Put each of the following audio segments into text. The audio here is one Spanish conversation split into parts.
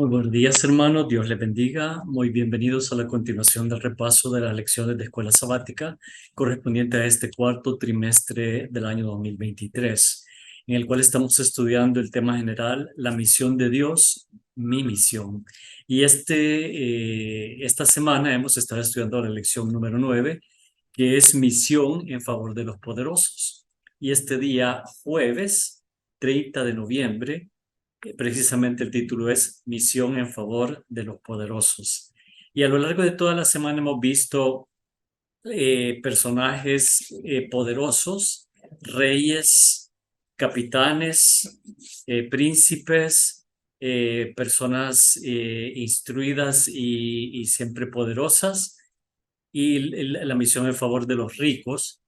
Muy buenos días, hermanos. Dios les bendiga. Muy bienvenidos a la continuación del repaso de las lecciones de escuela sabática correspondiente a este cuarto trimestre del año 2023, en el cual estamos estudiando el tema general, la misión de Dios, mi misión. Y esta semana hemos estado estudiando la lección número 9, que es misión en favor de los poderosos. Y este día, jueves 30 de noviembre, precisamente el título es Misión en favor de los poderosos. Y a lo largo de toda la semana hemos visto personajes poderosos, reyes, capitanes, príncipes, personas instruidas y siempre poderosas, y la misión en favor de los ricos.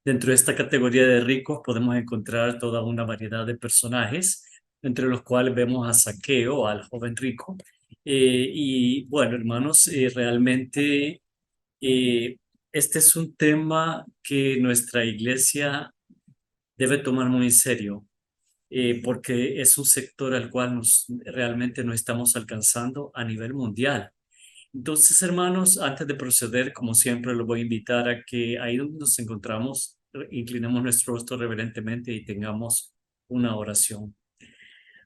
Dentro de esta categoría de ricos podemos encontrar toda una variedad de personajes, entre los cuales vemos a Zaqueo, al joven rico. Y bueno, hermanos, realmente eh, este es un tema que nuestra iglesia debe tomar muy en serio, porque es un sector al cual realmente no estamos alcanzando a nivel mundial. Entonces, hermanos, antes de proceder, como siempre, los voy a invitar a que ahí donde nos encontramos, inclinemos nuestro rostro reverentemente y tengamos una oración.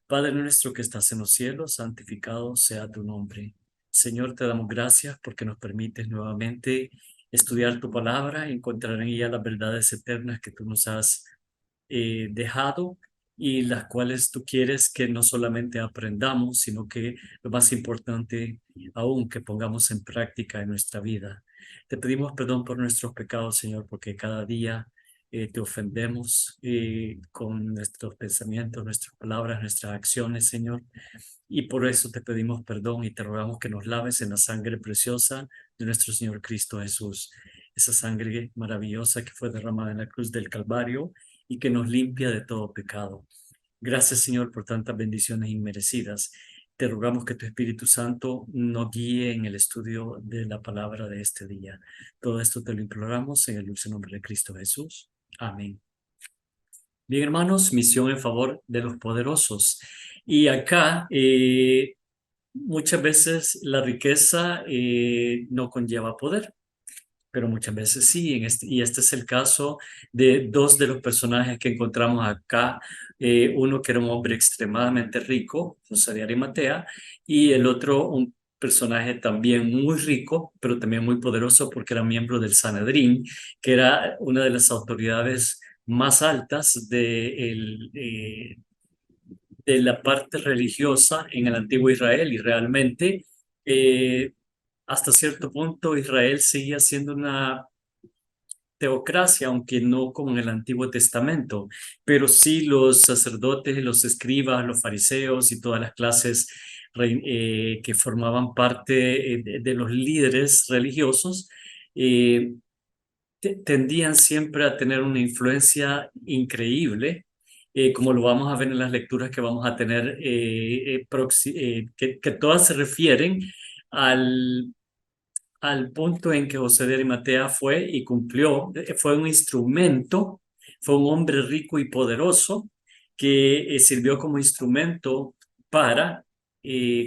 Padre nuestro que estás en los cielos, santificado sea tu nombre. Señor, te damos gracias porque nos permites nuevamente estudiar tu palabra, encontrar en ella las verdades eternas que tú nos has dejado y las cuales tú quieres que no solamente aprendamos, sino que lo más importante aún, que pongamos en práctica en nuestra vida. Te pedimos perdón por nuestros pecados, Señor, porque cada día te ofendemos con nuestros pensamientos, nuestras palabras, nuestras acciones, Señor. Y por eso te pedimos perdón y te rogamos que nos laves en la sangre preciosa de nuestro Señor Cristo Jesús. Esa sangre maravillosa que fue derramada en la cruz del Calvario y que nos limpia de todo pecado. Gracias, Señor, por tantas bendiciones inmerecidas. Te rogamos que tu Espíritu Santo nos guíe en el estudio de la palabra de este día. Todo esto te lo imploramos en el dulce nombre de Cristo Jesús. Amén. Bien, hermanos, misión en favor de los poderosos. Y acá muchas veces la riqueza no conlleva poder, pero muchas veces sí, y este es el caso de dos de los personajes que encontramos acá, uno que era un hombre extremadamente rico, José de Arimatea, y el otro un personaje también muy rico, pero también muy poderoso porque era miembro del Sanedrín, que era una de las autoridades más altas de la parte religiosa en el antiguo Israel, y realmente eh, hasta cierto punto Israel seguía siendo una teocracia, aunque no como en el Antiguo Testamento, pero sí los sacerdotes, los escribas, los fariseos y todas las clases que formaban parte de los líderes religiosos, eh, tendían siempre a tener una influencia increíble, como lo vamos a ver en las lecturas que vamos a tener, que todas se refieren al punto en que José de Arimatea fue y cumplió, fue un instrumento, fue un hombre rico y poderoso que sirvió como instrumento para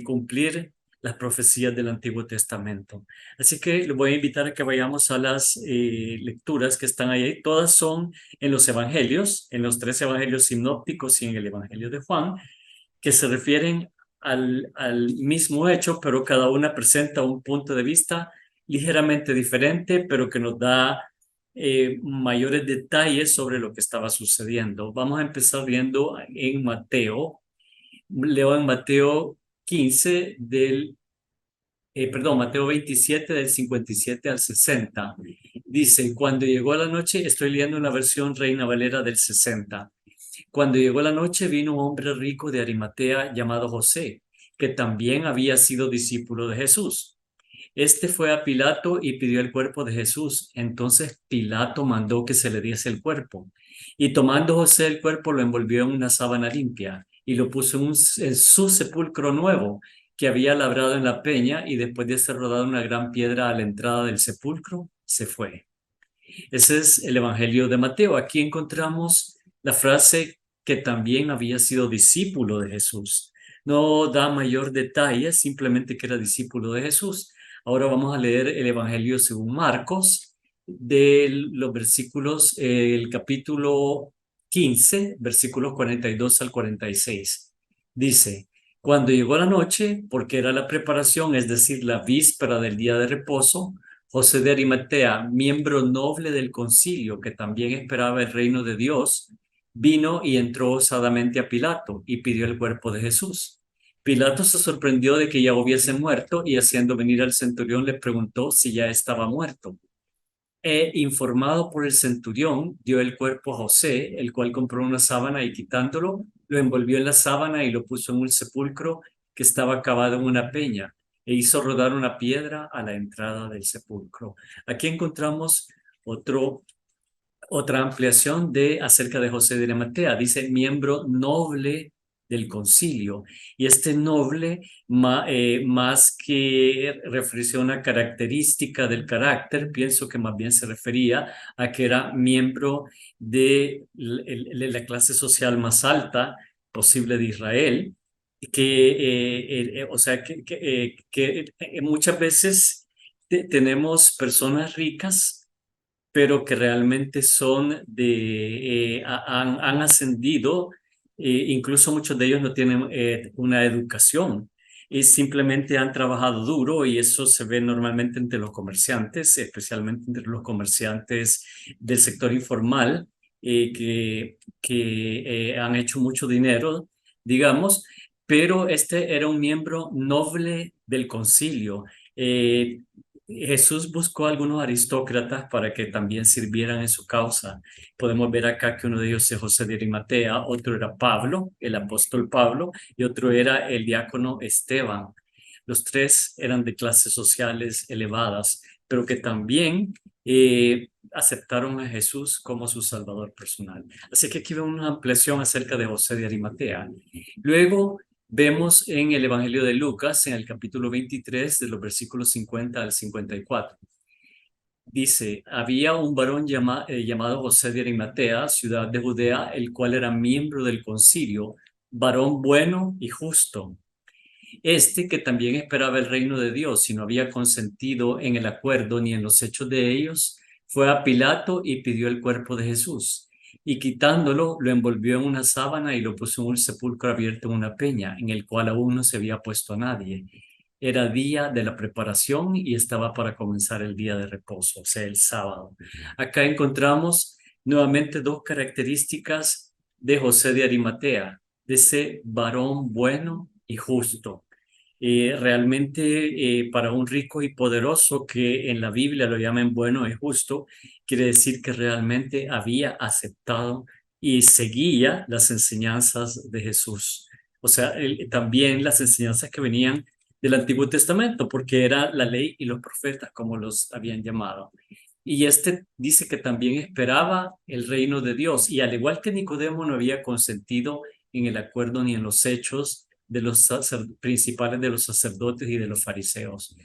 cumplir las profecías del Antiguo Testamento. Así que le voy a invitar a que vayamos a las lecturas que están ahí. Todas son en los evangelios, en los tres evangelios sinópticos y en el evangelio de Juan, que se refieren al mismo hecho, pero cada una presenta un punto de vista ligeramente diferente, pero que nos da mayores detalles sobre lo que estaba sucediendo. Vamos a empezar viendo en Mateo. Leo en Mateo 15 Mateo 27 del 57 al 60. Dice, cuando llegó la noche, estoy leyendo una versión Reina Valera del 60. Cuando llegó la noche vino un hombre rico de Arimatea llamado José, que también había sido discípulo de Jesús. Este fue a Pilato y pidió el cuerpo de Jesús. Entonces Pilato mandó que se le diese el cuerpo. Y tomando José el cuerpo lo envolvió en una sábana limpia y lo puso en su sepulcro nuevo que había labrado en la peña, y después de ser rodado una gran piedra a la entrada del sepulcro, se fue. Ese es el Evangelio de Mateo. Aquí encontramos la frase que también había sido discípulo de Jesús. no da mayor detalle, simplemente que era discípulo de Jesús. Ahora vamos a leer el Evangelio según Marcos, de los versículos, el capítulo 15, versículos 42 al 46. Dice, cuando llegó la noche, porque era la preparación, es decir, la víspera del día de reposo, José de Arimatea, miembro noble del concilio que también esperaba el reino de Dios, vino y entró osadamente a Pilato y pidió el cuerpo de Jesús. Pilato se sorprendió de que ya hubiese muerto y haciendo venir al centurión le preguntó si ya estaba muerto. Informado por el centurión, dio el cuerpo a José, el cual compró una sábana y quitándolo, lo envolvió en la sábana y lo puso en un sepulcro que estaba cavado en una peña e hizo rodar una piedra a la entrada del sepulcro. Aquí encontramos otra ampliación de acerca de José de Arimatea. Dice miembro noble del concilio. Y este noble, más que referirse a una característica del carácter, pienso que más bien se refería a que era miembro de la clase social más alta posible de Israel, o sea, que muchas veces tenemos personas ricas pero que realmente son han ascendido, incluso muchos de ellos no tienen una educación y simplemente han trabajado duro y eso se ve normalmente entre los comerciantes, especialmente entre los comerciantes del sector informal, que han hecho mucho dinero, digamos, pero este era un miembro noble del concilio. Eh, Jesús buscó a algunos aristócratas para que también sirvieran en su causa. Podemos ver acá que uno de ellos es José de Arimatea, otro era Pablo, el apóstol Pablo, y otro era el diácono Esteban. Los tres eran de clases sociales elevadas, pero que también aceptaron a Jesús como su salvador personal. Así que aquí vemos una ampliación acerca de José de Arimatea. Luego vemos en el Evangelio de Lucas, en el capítulo 23, de los versículos 50 al 54. Dice, había un varón llamado José de Arimatea, ciudad de Judea, el cual era miembro del concilio, varón bueno y justo. Este que también esperaba el reino de Dios y no había consentido en el acuerdo ni en los hechos de ellos, fue a Pilato y pidió el cuerpo de Jesús. Y quitándolo, lo envolvió en una sábana y lo puso en un sepulcro abierto en una peña, en el cual aún no se había puesto a nadie. Era día de la preparación y estaba para comenzar el día de reposo, o sea, el sábado. Acá encontramos nuevamente dos características de José de Arimatea, de ese varón bueno y justo. Realmente para un rico y poderoso que en la Biblia lo llamen bueno y justo, quiere decir que realmente había aceptado y seguía las enseñanzas de Jesús. O sea, también las enseñanzas que venían del Antiguo Testamento, porque era la ley y los profetas, como los habían llamado. Y este dice que también esperaba el reino de Dios y al igual que Nicodemo no había consentido en el acuerdo ni en los hechos de los principales de los sacerdotes y de los fariseos.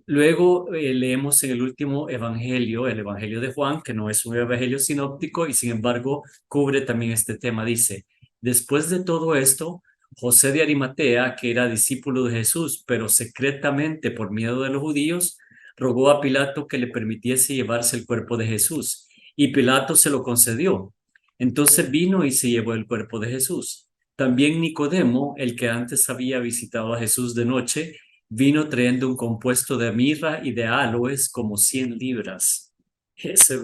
Luego leemos en el último evangelio, el evangelio de Juan, que no es un evangelio sinóptico y sin embargo cubre también este tema. Dice, después de todo esto, José de Arimatea, que era discípulo de Jesús, pero secretamente por miedo de los judíos, rogó a Pilato que le permitiese llevarse el cuerpo de Jesús. Y Pilato se lo concedió. Entonces vino y se llevó el cuerpo de Jesús. También Nicodemo, el que antes había visitado a Jesús de noche, vino trayendo un compuesto de mirra y de aloes como 100 libras. Esa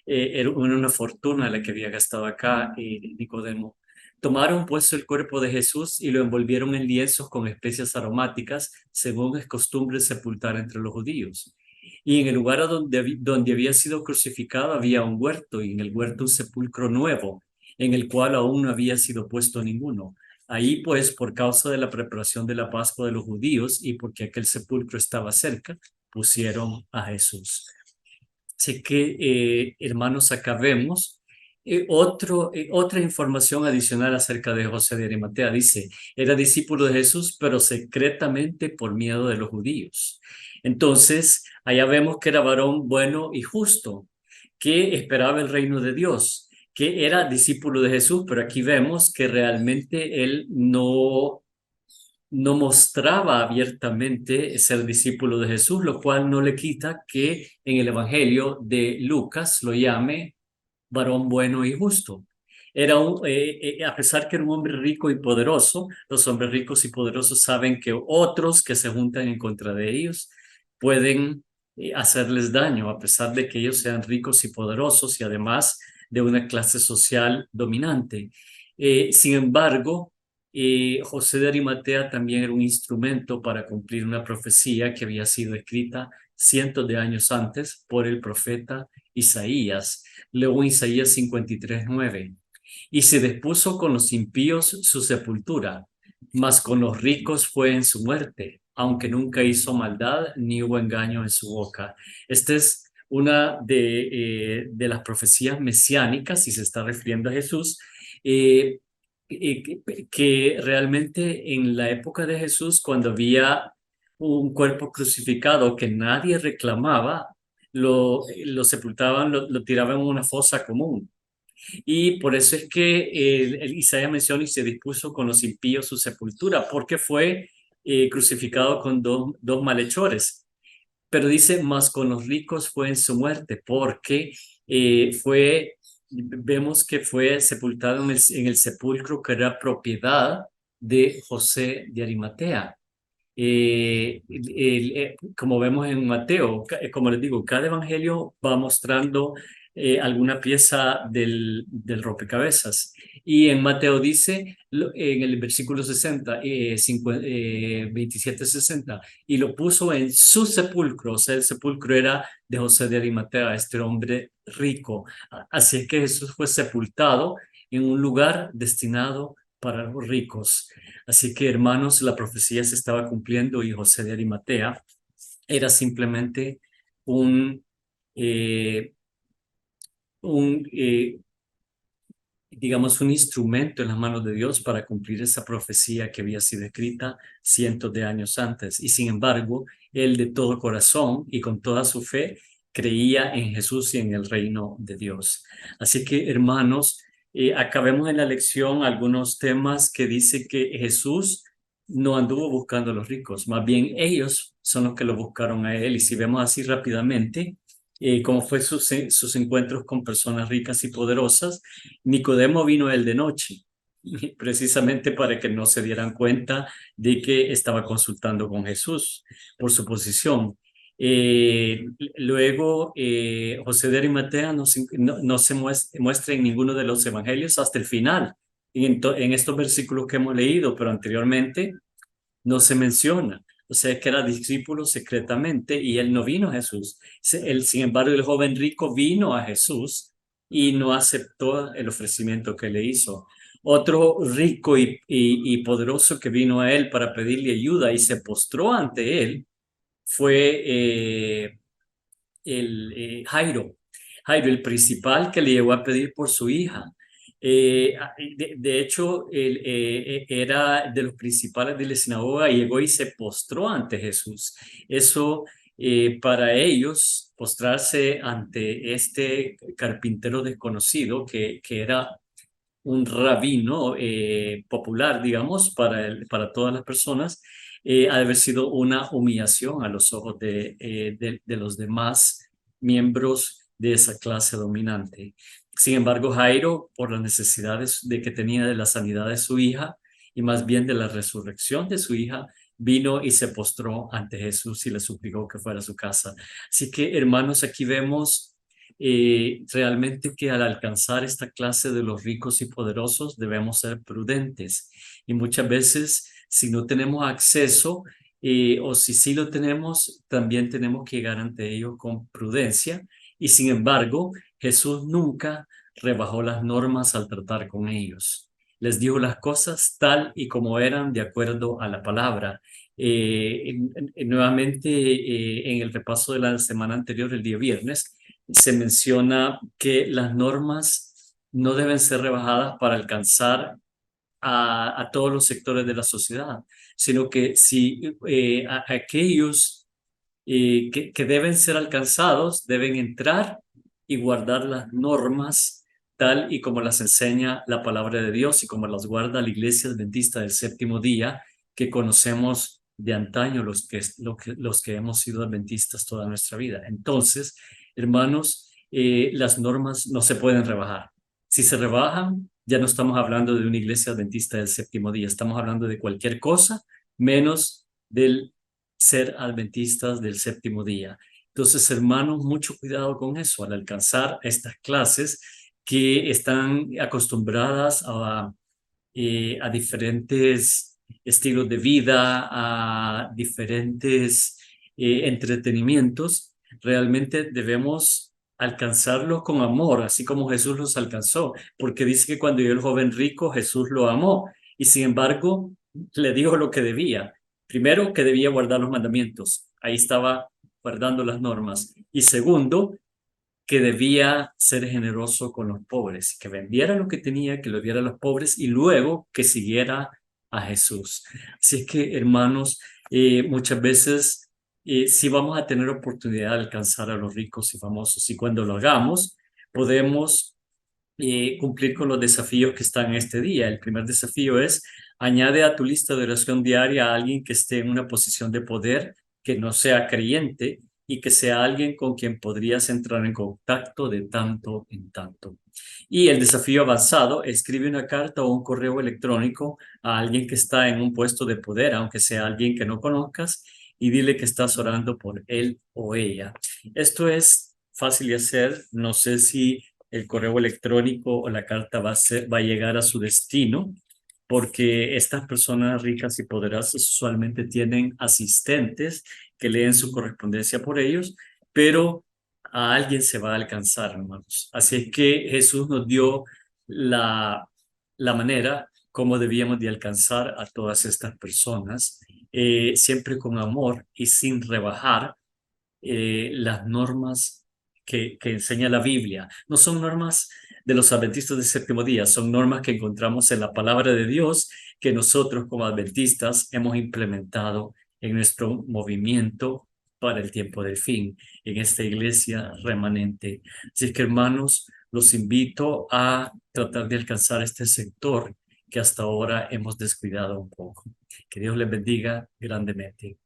era una fortuna la que había gastado acá Nicodemo. Tomaron pues el cuerpo de Jesús y lo envolvieron en lienzos con especias aromáticas, según es costumbre sepultar entre los judíos. Y en el lugar donde había sido crucificado había un huerto, y en el huerto un sepulcro nuevo, en el cual aún no había sido puesto ninguno. Ahí pues, por causa de la preparación de la Pascua de los judíos y porque aquel sepulcro estaba cerca, pusieron a Jesús. Así que, hermanos, acá vemos otra información adicional acerca de José de Arimatea. Dice, era discípulo de Jesús, pero secretamente por miedo de los judíos. Entonces, allá vemos que era varón bueno y justo, que esperaba el reino de Dios, que era discípulo de Jesús, pero aquí vemos que realmente él no no mostraba abiertamente ser discípulo de Jesús, lo cual no le quita que en el Evangelio de Lucas lo llame varón bueno y justo. A pesar que era un hombre rico y poderoso, los hombres ricos y poderosos saben que otros que se juntan en contra de ellos pueden hacerles daño, a pesar de que ellos sean ricos y poderosos y además de una clase social dominante. Sin embargo, José de Arimatea también era un instrumento para cumplir una profecía que había sido escrita cientos de años antes por el profeta Isaías. Luego en Isaías 53:9. Y se dispuso con los impíos su sepultura, mas con los ricos fue en su muerte, aunque nunca hizo maldad ni hubo engaño en su boca. Esta es una de las profecías mesiánicas, y se está refiriendo a Jesús, eh, que realmente en la época de Jesús, cuando había un cuerpo crucificado que nadie reclamaba, lo sepultaban, lo tiraban en una fosa común. Y por eso es que el Isaías menciona y se dispuso con los impíos su sepultura, porque fue crucificado con dos malhechores. Pero dice, más con los ricos fue en su muerte, porque vemos que fue sepultado en el sepulcro que era propiedad de José de Arimatea. Como vemos en Mateo, como les digo, cada evangelio va mostrando alguna pieza del rompecabezas. Y en Mateo dice, en el versículo 60, 27-60, y lo puso en su sepulcro, o sea, el sepulcro era de José de Arimatea, este hombre rico. Así es que Jesús fue sepultado en un lugar destinado para los ricos. Así que, hermanos, la profecía se estaba cumpliendo y José de Arimatea era simplemente un, eh, un digamos, un instrumento en las manos de Dios para cumplir esa profecía que había sido escrita cientos de años antes. Y sin embargo, él de todo corazón y con toda su fe creía en Jesús y en el reino de Dios. Así que, hermanos, acabemos en la lección algunos temas que dice que Jesús no anduvo buscando a los ricos, más bien ellos son los que lo buscaron a él. Y si vemos así rápidamente, cómo fue sus encuentros con personas ricas y poderosas, Nicodemo vino él de noche, precisamente para que no se dieran cuenta de que estaba consultando con Jesús por su posición. Luego, José de Arimatea no se muestra en ninguno de los evangelios hasta el final, en estos versículos que hemos leído, pero anteriormente no se menciona. O sea, que era discípulo secretamente y él no vino a Jesús. Sin embargo, el joven rico vino a Jesús y no aceptó el ofrecimiento que le hizo. Otro rico y poderoso que vino a él para pedirle ayuda y se postró ante él fue Jairo. Jairo, el principal que le llegó a pedir por su hija. De hecho, él era de los principales de la sinagoga y llegó y se postró ante Jesús. Eso para ellos, postrarse ante este carpintero desconocido que era un rabino popular, digamos, para todas las personas, ha de haber sido una humillación a los ojos de los demás miembros de esa clase dominante. Sin embargo, Jairo, por las necesidades que tenía de la sanidad de su hija y más bien de la resurrección de su hija, vino y se postró ante Jesús y le suplicó que fuera a su casa. Así que, hermanos, aquí vemos realmente que al alcanzar esta clase de los ricos y poderosos debemos ser prudentes. Y muchas veces, si no tenemos acceso, o si sí lo tenemos, también tenemos que llegar ante ellos con prudencia. Y sin embargo, Jesús nunca rebajó las normas al tratar con ellos. Les dijo las cosas tal y como eran de acuerdo a la palabra. Nuevamente, en el repaso de la semana anterior, el día viernes, se menciona que las normas no deben ser rebajadas para alcanzar a todos los sectores de la sociedad, sino que si aquellos que deben ser alcanzados deben entrar y guardar las normas tal y como las enseña la palabra de Dios y como las guarda la Iglesia Adventista del Séptimo Día que conocemos de antaño los que hemos sido adventistas toda nuestra vida. Entonces, hermanos, las normas no se pueden rebajar. Si se rebajan, ya no estamos hablando de una iglesia adventista del séptimo día, estamos hablando de cualquier cosa menos del ser adventistas del séptimo día. Entonces, hermanos, mucho cuidado con eso al alcanzar estas clases que están acostumbradas a diferentes estilos de vida, a diferentes entretenimientos. Realmente debemos alcanzarlos con amor, así como Jesús los alcanzó, porque dice que cuando vio el joven rico, Jesús lo amó y sin embargo le dijo lo que debía. Primero, que debía guardar los mandamientos. Ahí estaba guardando las normas. Y segundo, que debía ser generoso con los pobres, que vendiera lo que tenía, que lo diera a los pobres y luego que siguiera a Jesús. Así es que, hermanos, muchas veces sí vamos a tener oportunidad de alcanzar a los ricos y famosos y cuando lo hagamos, podemos cumplir con los desafíos que están en este día. El primer desafío es añade a tu lista de oración diaria a alguien que esté en una posición de poder, que no sea creyente y que sea alguien con quien podrías entrar en contacto de tanto en tanto. Y el desafío avanzado, escribe una carta o un correo electrónico a alguien que está en un puesto de poder, aunque sea alguien que no conozcas, y dile que estás orando por él o ella. Esto es fácil de hacer. No sé si el correo electrónico o la carta va a llegar a su destino, porque estas personas ricas y poderosas usualmente tienen asistentes que leen su correspondencia por ellos, pero a alguien se va a alcanzar, hermanos. Así es que Jesús nos dio la manera como debíamos de alcanzar a todas estas personas, siempre con amor y sin rebajar las normas que enseña la Biblia. No son normas de los adventistas del séptimo día, son normas que encontramos en la palabra de Dios que nosotros como adventistas hemos implementado en nuestro movimiento para el tiempo del fin, en esta iglesia remanente. Así que, hermanos, los invito a tratar de alcanzar este sector que hasta ahora hemos descuidado un poco. Que Dios les bendiga grandemente.